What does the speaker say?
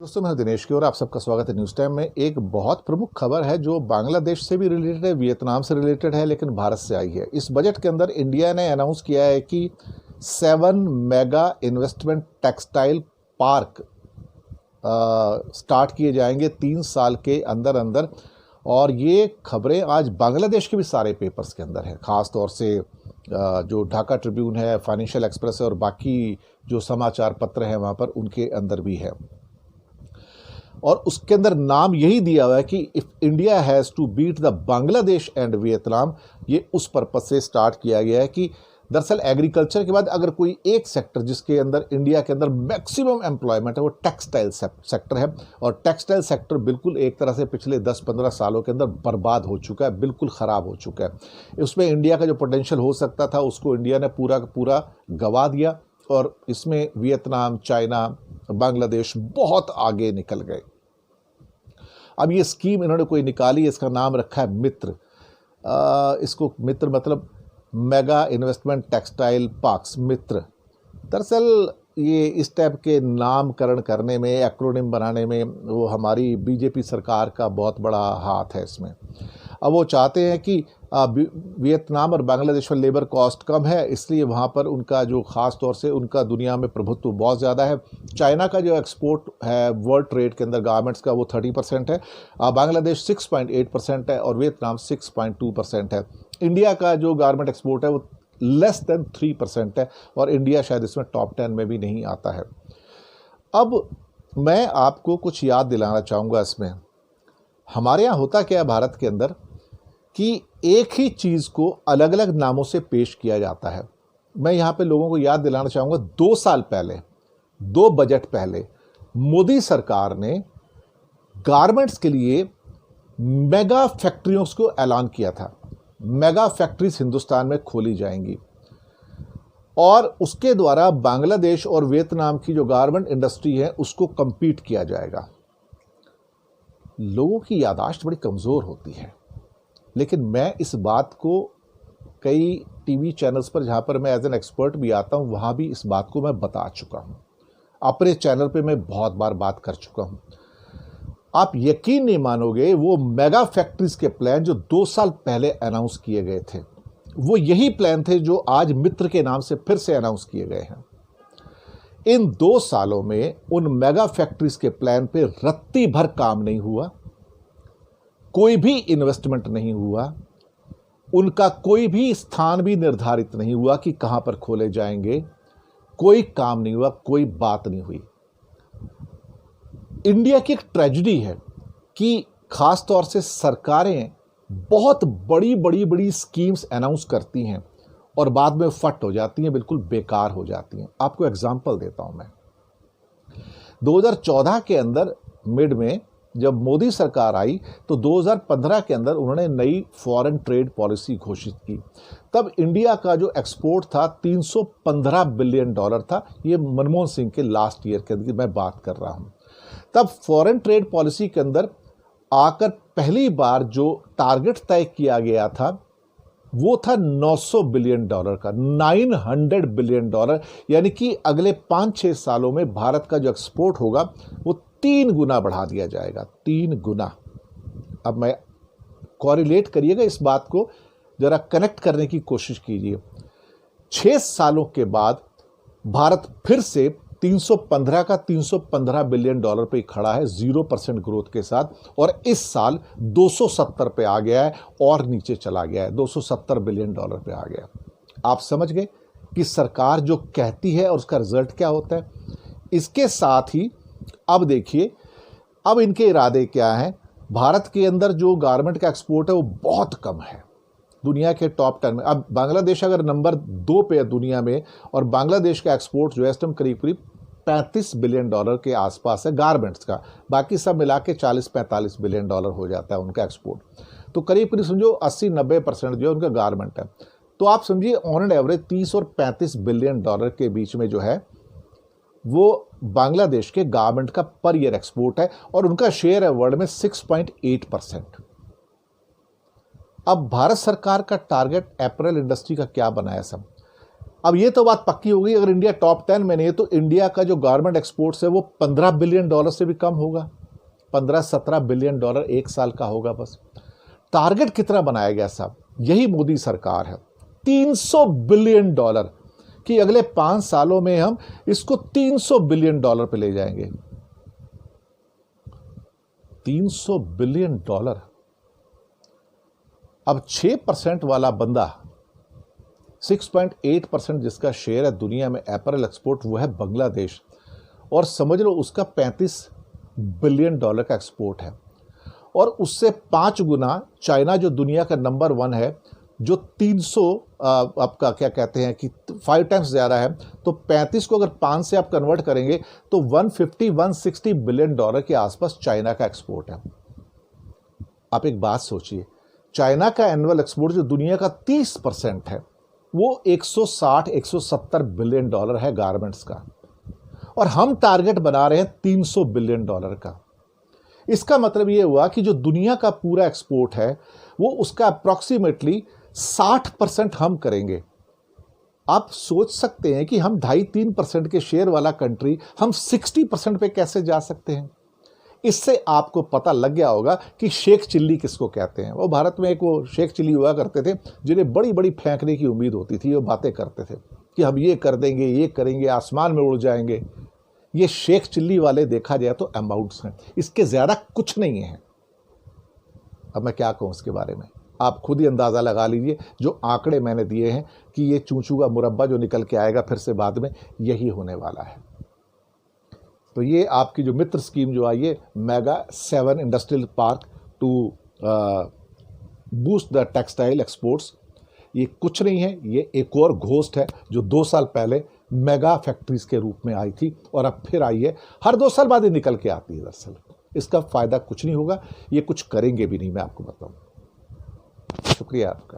दोस्तों, मैं दिनेश की और आप सबका स्वागत है न्यूज़ टाइम में। एक बहुत प्रमुख खबर है जो बांग्लादेश से भी रिलेटेड है, वियतनाम से रिलेटेड है, लेकिन भारत से आई है। इस बजट के अंदर इंडिया ने अनाउंस किया है कि 7 mega investment textile park start किए जाएंगे 3 साल के अंदर अंदर। और ये खबरें आज बांग्लादेश के भी सारे पेपर्स के अंदर है, ख़ास तौर से जो ढाका ट्रिब्यून है, फाइनेंशियल एक्सप्रेस है और बाकी जो समाचार पत्र हैं वहाँ पर उनके अंदर भी है। और उसके अंदर नाम यही दिया हुआ है कि if India has to beat the Bangladesh and Vietnam. ये उस पर्पज से स्टार्ट किया गया है कि दरअसल एग्रीकल्चर के बाद अगर कोई एक सेक्टर जिसके अंदर इंडिया के अंदर मैक्सिमम एम्प्लॉयमेंट है वो टेक्सटाइल सेक्टर है। और टेक्सटाइल सेक्टर बिल्कुल एक तरह से पिछले 10-15 सालों के अंदर बर्बाद हो चुका है, बिल्कुल ख़राब हो चुका है। उसमें इंडिया का जो पोटेंशियल हो सकता था उसको इंडिया ने पूरा का पूरा गंवा दिया और इसमें वियतनाम, चाइना, बांग्लादेश बहुत आगे निकल गए। अब ये स्कीम इन्होंने कोई निकाली, इसका नाम रखा है मित्र। इसको मित्र मतलब मेगा इन्वेस्टमेंट टेक्सटाइल पार्क्स, मित्र। दरअसल ये इस टाइप के नामकरण करने में, एक्रोनिम बनाने में वो हमारी बीजेपी सरकार का बहुत बड़ा हाथ है इसमें। अब वो चाहते हैं कि वियतनाम और बांग्लादेश में लेबर कॉस्ट कम है, इसलिए वहाँ पर उनका जो ख़ास तौर से उनका दुनिया में प्रभुत्व बहुत ज़्यादा है। चाइना का जो एक्सपोर्ट है वर्ल्ड ट्रेड के अंदर गारमेंट्स का वो 30% है, बांग्लादेश 6.8% है और वियतनाम 6.2% है। इंडिया का जो गारमेंट एक्सपोर्ट है वो लेस देन 3% है और इंडिया शायद इसमें टॉप 10 में भी नहीं आता है। अब मैं आपको कुछ याद दिलाना चाहूँगा इसमें। हमारे यहाँ होता क्या है भारत के अंदर कि एक ही चीज़ को अलग अलग नामों से पेश किया जाता है। मैं यहाँ पे लोगों को याद दिलाना चाहूँगा, 2 साल पहले, 2 बजट पहले मोदी सरकार ने गारमेंट्स के लिए मेगा फैक्ट्रियों को ऐलान किया था। मेगा फैक्ट्रीज हिंदुस्तान में खोली जाएंगी और उसके द्वारा बांग्लादेश और वियतनाम की जो गारमेंट इंडस्ट्री है उसको compete किया जाएगा। लोगों की याददाश्त बड़ी कमज़ोर होती है, लेकिन मैं इस बात को कई टीवी चैनल्स पर जहाँ पर मैं एज एन एक्सपर्ट भी आता हूँ वहाँ भी इस बात को मैं बता चुका हूँ। अपने चैनल पे मैं बहुत बार बात कर चुका हूँ। आप यकीन नहीं मानोगे, वो मेगा फैक्ट्रीज के प्लान जो 2 साल पहले अनाउंस किए गए थे वो यही प्लान थे जो आज मित्र के नाम से फिर से अनाउंस किए गए हैं। इन 2 सालों में उन मेगा फैक्ट्रीज के प्लान पे रत्ती भर काम नहीं हुआ, कोई भी इन्वेस्टमेंट नहीं हुआ, उनका कोई भी स्थान भी निर्धारित नहीं हुआ कि कहां पर खोले जाएंगे। कोई काम नहीं हुआ, कोई बात नहीं हुई। इंडिया की एक ट्रेजेडी है कि खास तौर से सरकारें बहुत बड़ी बड़ी बड़ी स्कीम्स अनाउंस करती हैं और बाद में फट हो जाती हैं, बिल्कुल बेकार हो जाती हैं। आपको एग्जांपल देता हूं मैं। 2014 के अंदर मिड में जब मोदी सरकार आई तो 2015 के अंदर उन्होंने नई फॉरेन ट्रेड पॉलिसी घोषित की। तब इंडिया का जो एक्सपोर्ट था $315 बिलियन था। ये मनमोहन सिंह के लास्ट ईयर के अंदर मैं बात कर रहा हूं। तब फॉरेन ट्रेड पॉलिसी के अंदर आकर पहली बार जो टारगेट तय किया गया था वो था $900 बिलियन का, $900 बिलियन। यानी कि अगले 5-6 सालों में भारत का जो एक्सपोर्ट होगा वो 3 गुना बढ़ा दिया जाएगा, 3 गुना। अब मैं कोरिलेट करिएगा, इस बात को जरा कनेक्ट करने की कोशिश कीजिए। 6 सालों के बाद भारत फिर से 315 बिलियन डॉलर पे खड़ा है 0% ग्रोथ के साथ, और इस साल 270 पे आ गया है और नीचे चला गया है, $270 बिलियन पे आ गया। आप समझ गए कि सरकार जो कहती है और उसका रिजल्ट क्या होता है। इसके साथ ही अब देखिए, अब इनके इरादे क्या हैं। भारत के अंदर जो गारमेंट का एक्सपोर्ट है वो बहुत कम है, दुनिया के टॉप 10 में। अब बांग्लादेश अगर नंबर 2 पे है दुनिया में, और बांग्लादेश का एक्सपोर्ट जो है इस टाइम करीब करीब $35 बिलियन के आसपास है गारमेंट्स का। बाकी सब मिला के 40-45 बिलियन हो जाता है उनका एक्सपोर्ट। तो करीब करीब समझो 80-90% जो है उनका गारमेंट है। तो आप समझिए ऑन एन एवरेज 30 और 35 बिलियन डॉलर के बीच में जो है वो बांग्लादेश के गारमेंट का पर ईयर एक्सपोर्ट है, और उनका शेयर है वर्ल्ड में 6.8%। अब भारत सरकार का टारगेट अप्रैल इंडस्ट्री का क्या बनाया सब। अब ये तो बात पक्की हो गई, अगर इंडिया टॉप 10 में नहीं है तो इंडिया का जो गारमेंट एक्सपोर्ट्स है वो $15 बिलियन से भी कम होगा। 15-17 बिलियन डॉलर एक साल का होगा बस। टारगेट कितना बनाया गया साहब, यही मोदी सरकार है, $300 बिलियन कि अगले 5 सालों में हम इसको $300 बिलियन पे ले जाएंगे। $300 बिलियन। अब 6% वाला बंदा, 6.8% जिसका शेयर है दुनिया में अपैरल एक्सपोर्ट, वो है बांग्लादेश, और समझ लो उसका $35 बिलियन का एक्सपोर्ट है। और उससे 5 गुना चाइना जो दुनिया का नंबर 1 है, जो 300 आपका क्या कहते हैं कि 5 टाइम्स ज़्यादा है, तो 35 को अगर 5 से आप कन्वर्ट करेंगे तो 150-160 बिलियन डॉलर के आसपास चाइना का एक्सपोर्ट है। आप एक बात सोचिए, चाइना का एनुअल एक्सपोर्ट जो दुनिया का 30% है वो 160-170 बिलियन डॉलर है गारमेंट्स का, और हम टारगेट बना रहे हैं $300 बिलियन का। इसका मतलब ये हुआ कि जो दुनिया का पूरा एक्सपोर्ट है वो उसका अप्रॉक्सीमेटली 60% हम करेंगे। आप सोच सकते हैं कि हम 2.5-3% के शेयर वाला कंट्री हम 60% पे कैसे जा सकते हैं। इससे आपको पता लग गया होगा कि शेख चिल्ली किसको कहते हैं। वो भारत में एक वो शेख चिल्ली हुआ करते थे जिन्हें बड़ी बड़ी फेंकने की उम्मीद होती थी, वो बातें करते थे कि हम ये कर देंगे, ये करेंगे, आसमान में उड़ जाएंगे। ये शेख चिल्ली वाले देखा जाए तो अमाउंट्स हैं, इसके ज़्यादा कुछ नहीं है। अब मैं क्या कहूँ इसके बारे में, आप खुद ही अंदाज़ा लगा लीजिए। जो आंकड़े मैंने दिए हैं कि ये चूचू का मुरब्बा जो निकल के आएगा फिर से बाद में, यही होने वाला है। तो ये आपकी जो मित्र स्कीम जो आई है, mega 7 industrial park to boost the textile exports, ये कुछ नहीं है, ये एक और घोस्ट है जो 2 साल पहले मेगा फैक्ट्रीज के रूप में आई थी और अब फिर आई है। हर 2 साल बाद ही निकल के आती है। दरअसल इसका फ़ायदा कुछ नहीं होगा, ये कुछ करेंगे भी नहीं, मैं आपको बताऊं। शुक्रिया आपका।